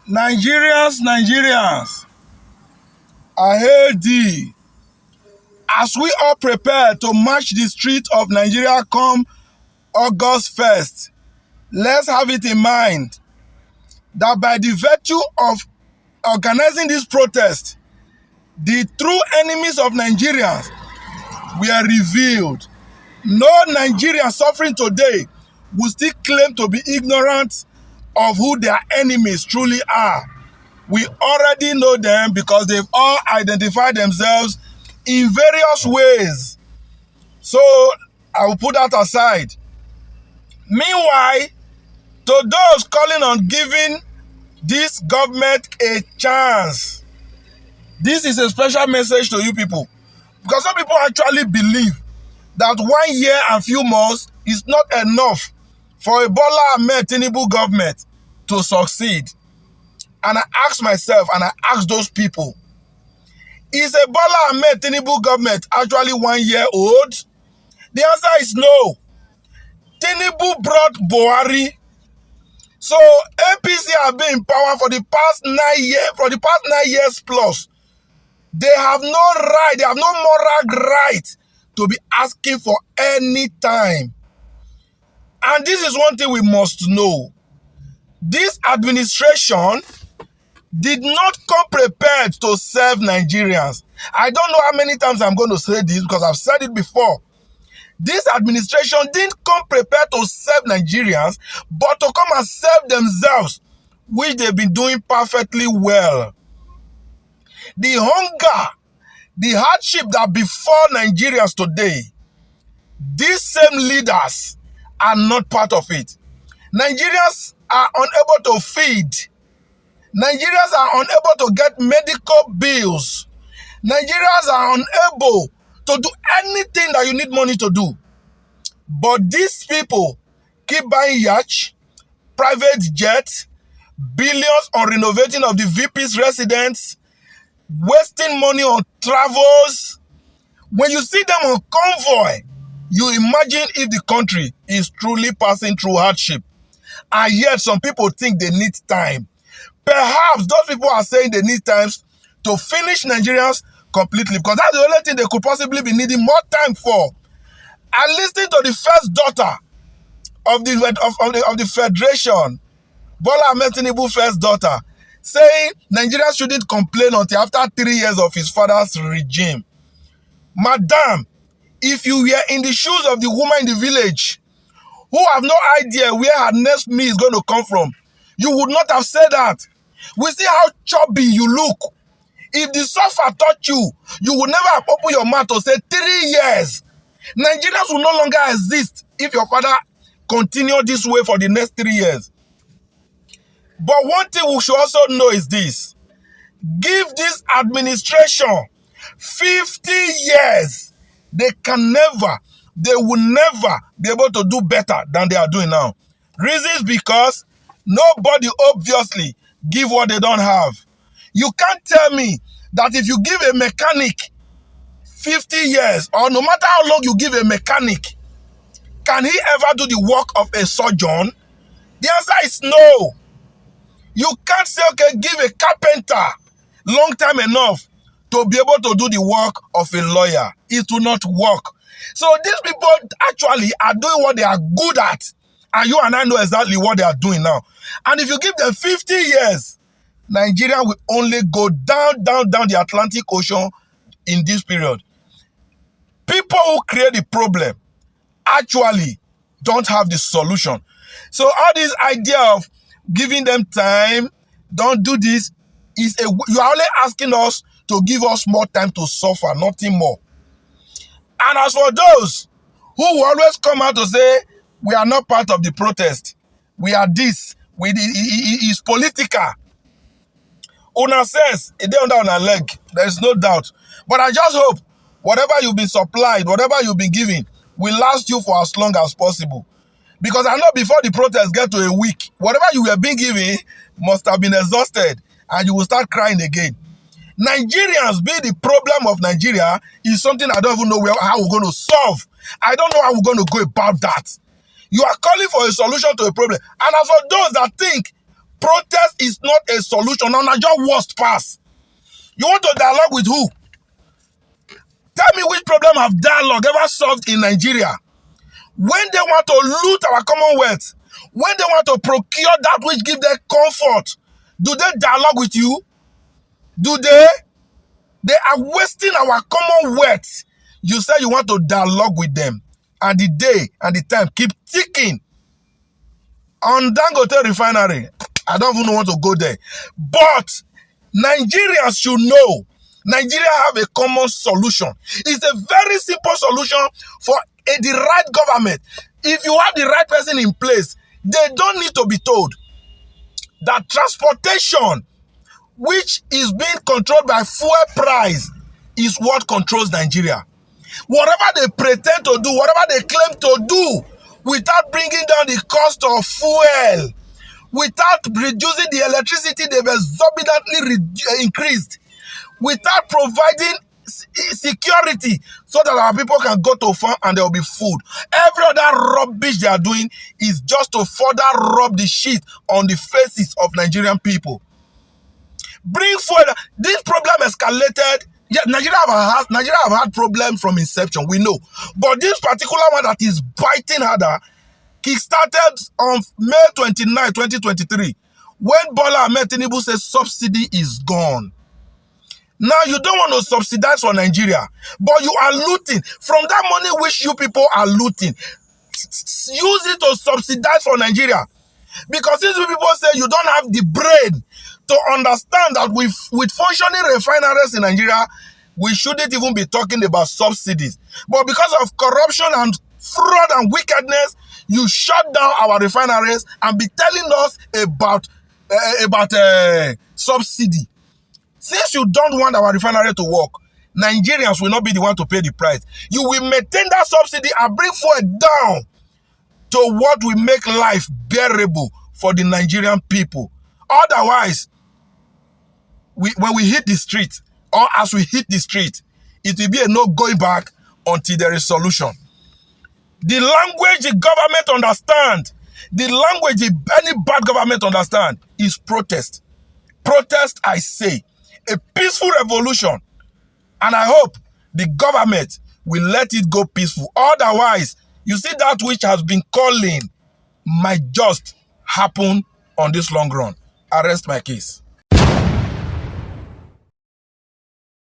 Nigerians, I hail thee. As we all prepare to march the street of Nigeria come August 1st, let's have it in mind that by the virtue of organizing this protest, the true enemies of Nigerians were revealed. No Nigerian suffering today will still claim to be ignorant of who their enemies truly are. We already know them because they've all identified themselves in various ways. So I will put that aside. Meanwhile, to those calling on giving this government a chance, this is a special message to you people. Because some people actually believe that 1 year and few months is not enough for a Bola Ahmed Tinubu government to succeed. And I ask myself, and I ask those people, is a Bola Ahmed Tinubu government actually 1 year old? The answer is no. Tinubu brought Buhari. So APC have been in power for the past 9 years, plus. They have no right, they have no moral right to be asking for any time. And this is one thing we must know. This administration did not come prepared to serve Nigerians. I don't know how many times I'm going to say this because I've said it before. This administration didn't come prepared to serve Nigerians, but to come and serve themselves, which they've been doing perfectly well. The hunger, the hardship that befall Nigerians today, these same leaders are not part of it. Nigerians are unable to feed. Nigerians are unable to get medical bills. Nigerians are unable to do anything that you need money to do. But these people keep buying yachts, private jets, billions on renovating of the VP's residence, wasting money on travels. When you see them on convoy, you imagine if the country is truly passing through hardship. And yet some people think they need time. Perhaps those people are saying they need time to finish Nigerians completely, because that's the only thing they could possibly be needing more time for. I listened to the first daughter of the federation, Bola Ahmed Tinubu's first daughter, saying Nigerians shouldn't complain until after 3 years of his father's regime. Madam, if you were in the shoes of the woman in the village who have no idea where her next meal is going to come from, you would not have said that. We see how chubby you look. If the suffer touch you, you would never have opened your mouth to say 3 years. Nigerians will no longer exist if your father continue this way for the next 3 years. But one thing we should also know is this. Give this administration 50 years. They will never be able to do better than they are doing now. Reasons because nobody obviously give what they don't have. You can't tell me that if you give a mechanic 50 years, or no matter how long you give a mechanic, can he ever do the work of a surgeon? The answer is no. You can't say, okay, give a carpenter long time enough to be able to do the work of a lawyer. It will not work. So these people actually are doing what they are good at. And you and I know exactly what they are doing now. And if you give them 50 years, Nigeria will only go down the Atlantic Ocean in this period. People who create the problem actually don't have the solution. So all this idea of giving them time, don't do this, you are only asking us to give us more time to suffer, nothing more. And as for those who will always come out to say, we are not part of the protest, we are this, it is political. Una says, it down on a leg, there is no doubt. But I just hope whatever you've been supplied, whatever you've been given, will last you for as long as possible. Because I know before the protest get to a week, whatever you were being given must have been exhausted and you will start crying again. Nigerians being the problem of Nigeria is something I don't even know how we're going to solve. I don't know how we're going to go about that. You are calling for a solution to a problem. And as for those that think Protest is not a solution. Now, just worst pass. You want to dialogue with who? Tell me which problem have dialogue ever solved in Nigeria? When they want to loot our commonwealth, when they want to procure that which gives them comfort, do they dialogue with you? Do they? They are wasting our commonwealth. You say you want to dialogue with them, and the day and the time keep ticking. On Dangote refinery, I don't even want to go there. But Nigerians should know, Nigeria have a common solution. It's a very simple solution for the right government. If you have the right person in place, they don't need to be told that transportation, which is being controlled by fuel price, is what controls Nigeria. Whatever they pretend to do, whatever they claim to do, without bringing down the cost of fuel, without reducing the electricity they've exorbitantly increased, without providing security so that our people can go to farm and there will be food. Every other rubbish they are doing is just to further rub the shit on the faces of Nigerian people. Bring forward, this problem escalated. Yeah, Nigeria have had problems from inception, we know. But this particular one that is biting harder, kick-started on May 29, 2023, when Bola Ahmed Tinubu says subsidy is gone. Now, you don't want to subsidize for Nigeria, but you are looting. From that money which you people are looting, use it to subsidize for Nigeria. Because these people say you don't have the brain to understand that with functioning refineries in Nigeria, we shouldn't even be talking about subsidies. But because of corruption and fraud and wickedness, you shut down our refineries and be telling us about subsidy. Since you don't want our refinery to work, Nigerians will not be the one to pay the price. You will maintain that subsidy and bring forward down to what will make life bearable for the Nigerian people. Otherwise, when we hit the street, or as we hit the street, it will be a no going back until there is solution. The language the government understand, the language any bad government understand is protest. Protest, I say, a peaceful revolution. And I hope the government will let it go peaceful. Otherwise, you see that which has been calling might just happen on this long run. I rest my case.